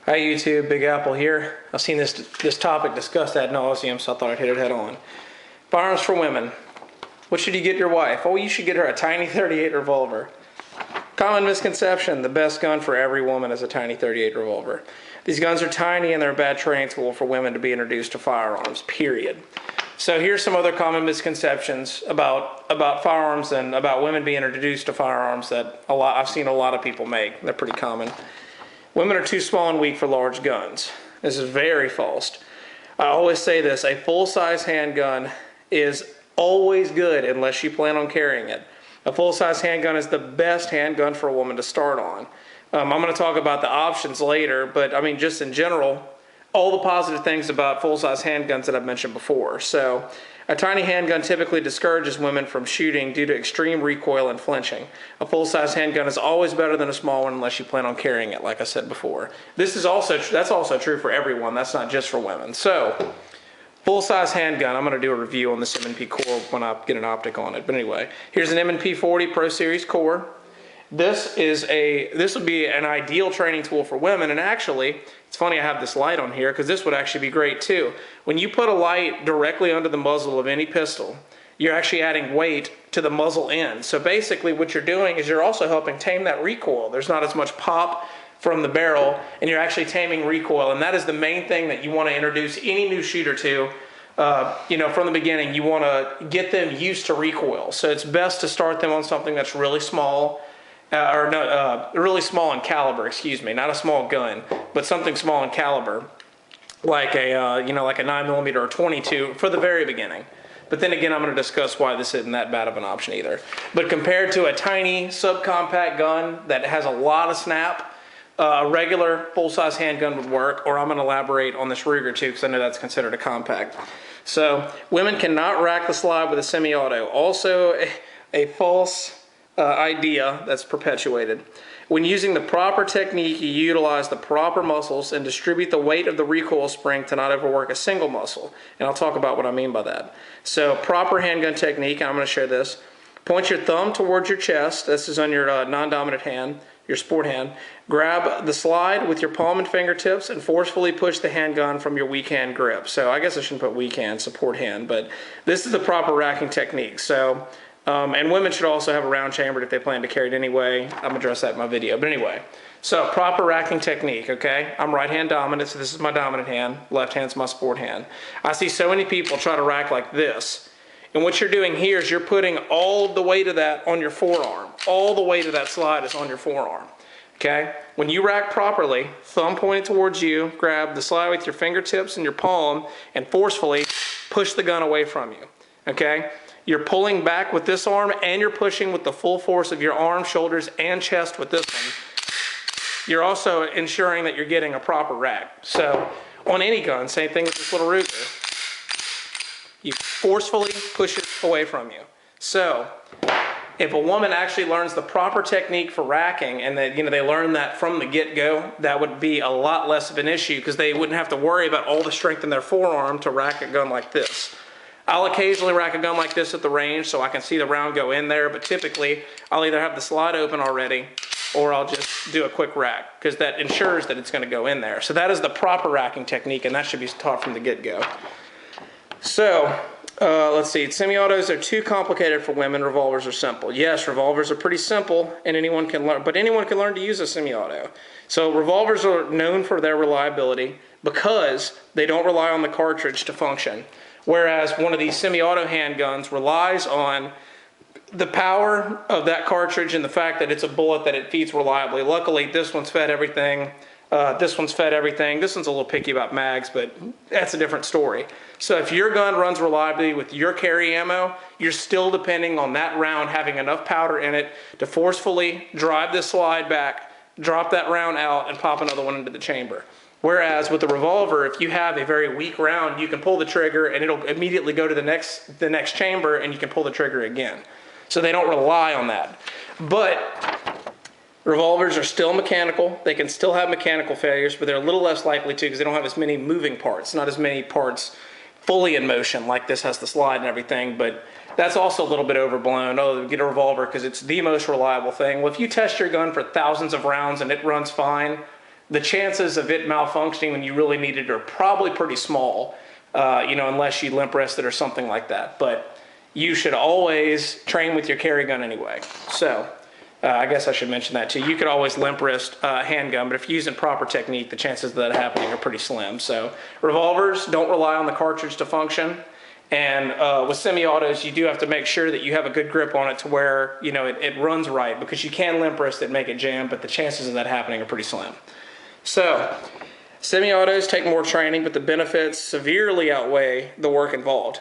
Hi YouTube, Big Apple here. I've seen this topic discussed ad nauseum, so I thought I'd hit it head on. Firearms for women. What should you get your wife? Oh, you should get her a tiny .38 revolver. Common misconception, the best gun for every woman is a tiny .38 revolver. These guns are tiny and they're a bad training tool for women to be introduced to firearms, period. So here's some other common misconceptions about firearms and about women being introduced to firearms that I've seen a lot of people make. They're pretty common. Women are too small and weak for large guns. This is very false. I always say this, a full-size handgun is always good unless you plan on carrying it. A full-size handgun is the best handgun for a woman to start on. I'm going to talk about the options later, but I mean just in general, all the positive things about full-size handguns that I've mentioned before. So a tiny handgun typically discourages women from shooting due to extreme recoil and flinching. A full-size handgun is always better than a small one unless you plan on carrying it, like I said before. That's also true for everyone. That's not just for women. So full-size handgun, I'm going to do a review on this M&P core when I get an optic on it. But anyway, here's an M&P 40 Pro Series core. This would be an ideal training tool for women, and actually, it's funny I have this light on here because this would actually be great too. When you put a light directly under the muzzle of any pistol, you're actually adding weight to the muzzle end. So basically what you're doing is you're also helping tame that recoil. There's not as much pop from the barrel, and you're actually taming recoil, and that is the main thing that you want to introduce any new shooter to. From the beginning, you want to get them used to recoil. So it's best to start them on something that's really small, really small in caliber, excuse me, not a small gun, but something small in caliber, like a 9mm or 22 for the very beginning. But then again, I'm going to discuss why this isn't that bad of an option either. But compared to a tiny subcompact gun that has a lot of snap, a regular full-size handgun would work, or I'm going to elaborate on this Ruger too, because I know that's considered a compact. So women cannot rack the slide with a semi-auto. Also a false idea that's perpetuated. When using the proper technique, you utilize the proper muscles and distribute the weight of the recoil spring to not overwork a single muscle. And I'll talk about what I mean by that. So proper handgun technique, and I'm going to share this. Point your thumb towards your chest. This is on your non-dominant hand, your sport hand. Grab the slide with your palm and fingertips and forcefully push the handgun from your weak hand grip. So I guess I shouldn't put weak hand, support hand, but this is the proper racking technique. So and women should also have a round chambered if they plan to carry it anyway. I'm going to address that in my video. But anyway, so proper racking technique, okay? I'm right hand dominant, so this is my dominant hand. Left hand's my sport hand. I see so many people try to rack like this. And what you're doing here is you're putting all of the weight of that on your forearm. All the weight of that slide is on your forearm, okay? When you rack properly, thumb pointed towards you, grab the slide with your fingertips and your palm and forcefully push the gun away from you, okay? You're pulling back with this arm and you're pushing with the full force of your arm, shoulders, and chest with this one. You're also ensuring that you're getting a proper rack. So on any gun, same thing with this little Ruger. You forcefully push it away from you. So if a woman actually learns the proper technique for racking and that they learn that from the get-go, that would be a lot less of an issue because they wouldn't have to worry about all the strength in their forearm to rack a gun like this. I'll occasionally rack a gun like this at the range so I can see the round go in there, but typically I'll either have the slide open already or I'll just do a quick rack because that ensures that it's going to go in there. So that is the proper racking technique, and that should be taught from the get-go. So let's see, semi-autos are too complicated for women, revolvers are simple. Yes, revolvers are pretty simple and anyone can learn, but anyone can learn to use a semi-auto. So revolvers are known for their reliability because they don't rely on the cartridge to function. Whereas one of these semi-auto handguns relies on the power of that cartridge and the fact that it's a bullet that it feeds reliably. Luckily, this one's fed everything. This one's fed everything. This one's a little picky about mags, but that's a different story. So if your gun runs reliably with your carry ammo, you're still depending on that round having enough powder in it to forcefully drive this slide back, drop that round out, and pop another one into the chamber. Whereas with the revolver, if you have a very weak round, you can pull the trigger and it'll immediately go to the next chamber and you can pull the trigger again. So they don't rely on that. But revolvers are still mechanical. They can still have mechanical failures, but they're a little less likely to because they don't have as many moving parts, not as many parts fully in motion like this has the slide and everything. But that's also a little bit overblown. Oh, get a revolver because it's the most reliable thing. Well, if you test your gun for thousands of rounds and it runs fine, the chances of it malfunctioning when you really need it are probably pretty small, unless you limp wrist it or something like that. But you should always train with your carry gun anyway. So I guess I should mention that too. You could always limp wrist handgun, but if you're using proper technique, the chances of that happening are pretty slim. So revolvers, don't rely on the cartridge to function. And with semi-autos, you do have to make sure that you have a good grip on it to where, it runs right, because you can limp wrist it and make it jam, but the chances of that happening are pretty slim. So semi-autos take more training, but the benefits severely outweigh the work involved.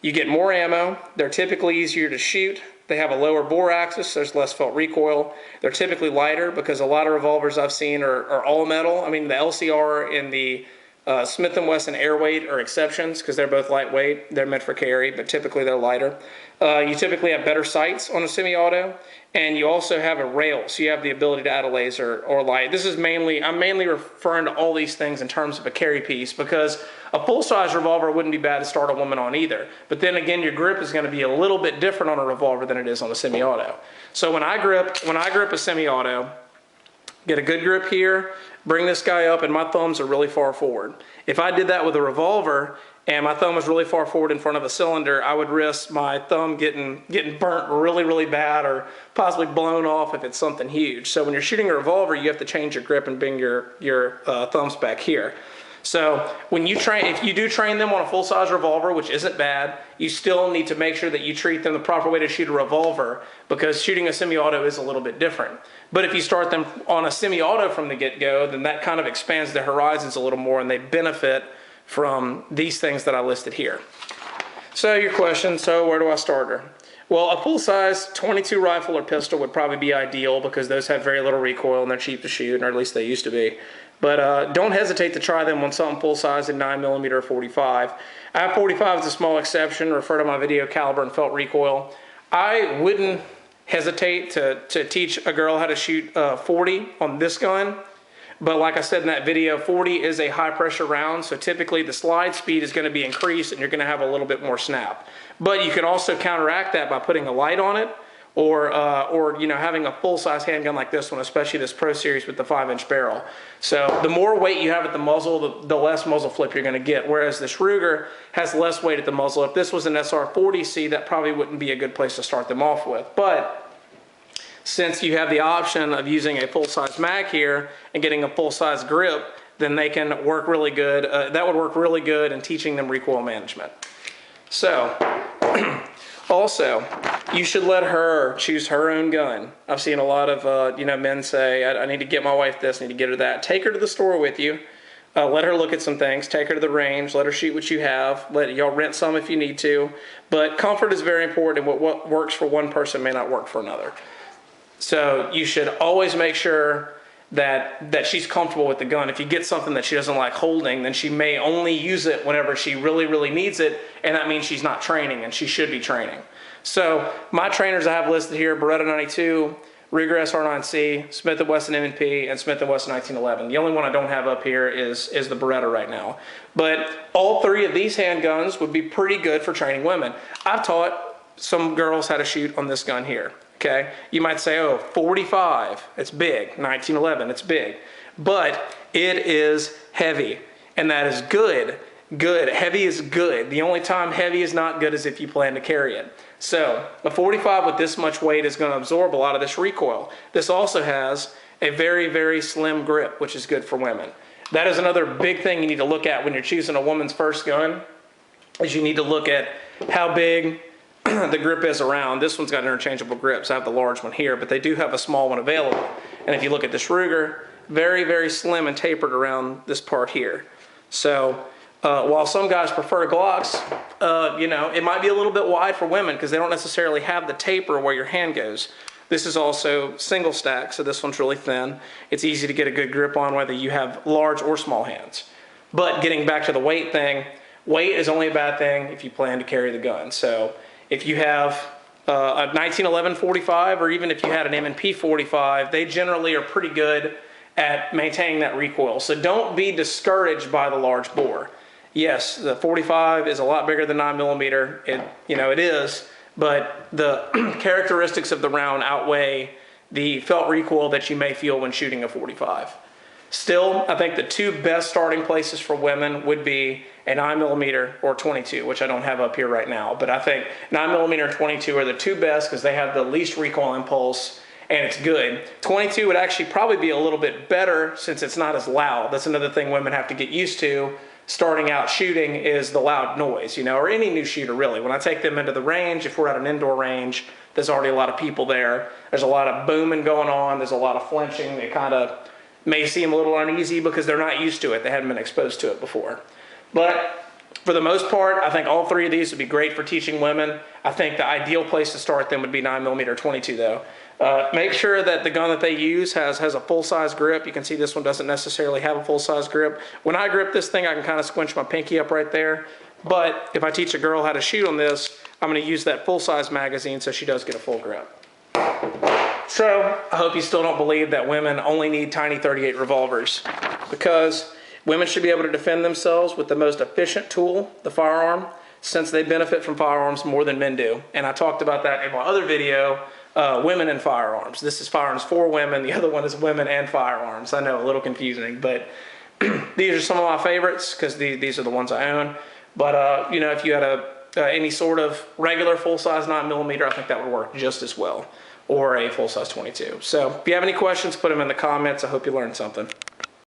You get more ammo. They're typically easier to shoot. They have a lower bore axis, so there's less felt recoil. They're typically lighter, because a lot of revolvers I've seen are all metal. I mean, the LCR and the Smith & Wesson Airweight are exceptions, because they're both lightweight. They're meant for carry, but typically they're lighter. You typically have better sights on a semi-auto, and you also have a rail, so you have the ability to add a laser or light. I'm mainly referring to all these things in terms of a carry piece, because a full-size revolver wouldn't be bad to start a woman on either. But then again, your grip is going to be a little bit different on a revolver than it is on a semi-auto. So when I grip a semi-auto, get a good grip here, bring this guy up, and my thumbs are really far forward. If I did that with a revolver and my thumb was really far forward in front of a cylinder, I would risk my thumb getting burnt really, really bad, or possibly blown off if it's something huge. So when you're shooting a revolver, you have to change your grip and bring your thumbs back here. So when if you do train them on a full-size revolver, which isn't bad, you still need to make sure that you treat them the proper way to shoot a revolver, because shooting a semi-auto is a little bit different. But if you start them on a semi-auto from the get-go, then that kind of expands their horizons a little more, and they benefit from these things that I listed here. So your question, so where do I start her? Well, a full-size .22 rifle or pistol would probably be ideal, because those have very little recoil and they're cheap to shoot, or at least they used to be. But don't hesitate to try them on something full-size in 9mm or 45. I have 45 as a small exception. Refer to my video, Caliber and Felt Recoil. I wouldn't hesitate to teach a girl how to shoot 40 on this gun. But like I said in that video, 40 is a high pressure round, so typically the slide speed is going to be increased and you're going to have a little bit more snap. But you can also counteract that by putting a light on it, or having a full-size handgun like this one, especially this Pro Series with the 5-inch barrel. So the more weight you have at the muzzle, the less muzzle flip you're going to get, whereas this Ruger has less weight at the muzzle. If this was an SR40C, that probably wouldn't be a good place to start them off with. But since you have the option of using a full-size mag here and getting a full-size grip, then they can work really good. That would work really good in teaching them recoil management. So also, you should let her choose her own gun. I've seen a lot of men say, I need to get my wife this, I need to get her that. Take her to the store with you. Let her look at some things. Take her to the range. Let her shoot what you have. Let y'all rent some if you need to. But comfort is very important, and what works for one person may not work for another. So you should always make sure that she's comfortable with the gun. If you get something that she doesn't like holding, then she may only use it whenever she really, really needs it, and that means she's not training, and she should be training. So my trainers I have listed here: Beretta 92, Ruger SR9C, Smith & Wesson M&P, and Smith & Wesson 1911. The only one I don't have up here is the Beretta right now. But all three of these handguns would be pretty good for training women. I've taught some girls how to shoot on this gun here. Okay, you might say, oh, 45, it's big. 1911, it's big. But it is heavy, and that is good. Good. Heavy is good. The only time heavy is not good is if you plan to carry it. So a 45 with this much weight is going to absorb a lot of this recoil. This also has a very, very slim grip, which is good for women. That is another big thing you need to look at when you're choosing a woman's first gun, is you need to look at how big the grip is around. This one's got interchangeable grips. I have the large one here, but they do have a small one available. And if you look at this Ruger, very, very slim and tapered around this part here. So while some guys prefer Glocks, it might be a little bit wide for women because they don't necessarily have the taper where your hand goes. This is also single stack, so this one's really thin. It's easy to get a good grip on whether you have large or small hands. But getting back to the weight thing, weight is only a bad thing if you plan to carry the gun. So if you have a 1911 45, or even if you had an M&P 45, they generally are pretty good at maintaining that recoil. So don't be discouraged by the large bore. Yes, the 45 is a lot bigger than 9mm. It is, but the characteristics of the round outweigh the felt recoil that you may feel when shooting a 45. Still, I think the two best starting places for women would be a 9mm or 22, which I don't have up here right now. But I think 9mm and 22 are the two best because they have the least recoil impulse and it's good. 22 would actually probably be a little bit better since it's not as loud. That's another thing women have to get used to starting out shooting is the loud noise, or any new shooter really. When I take them into the range, if we're at an indoor range, there's already a lot of people there. There's a lot of booming going on. There's a lot of flinching. They kind of may seem a little uneasy because they're not used to it. They hadn't been exposed to it before. But for the most part, I think all three of these would be great for teaching women. I think the ideal place to start them would be 9mm or 22 though. Make sure that the gun that they use has a full-size grip. You can see this one doesn't necessarily have a full-size grip. When I grip this thing, I can kind of squinch my pinky up right there. But if I teach a girl how to shoot on this, I'm going to use that full-size magazine so she does get a full grip. So, I hope you still don't believe that women only need tiny .38 revolvers, because women should be able to defend themselves with the most efficient tool, the firearm, since they benefit from firearms more than men do. And I talked about that in my other video, women and firearms. This is firearms for women, the other one is women and firearms. I know, a little confusing, but these are some of my favorites because these are the ones I own. But, if you had any sort of regular full-size 9mm, I think that would work just as well, or a full-size 22. So if you have any questions, put them in the comments. I hope you learned something.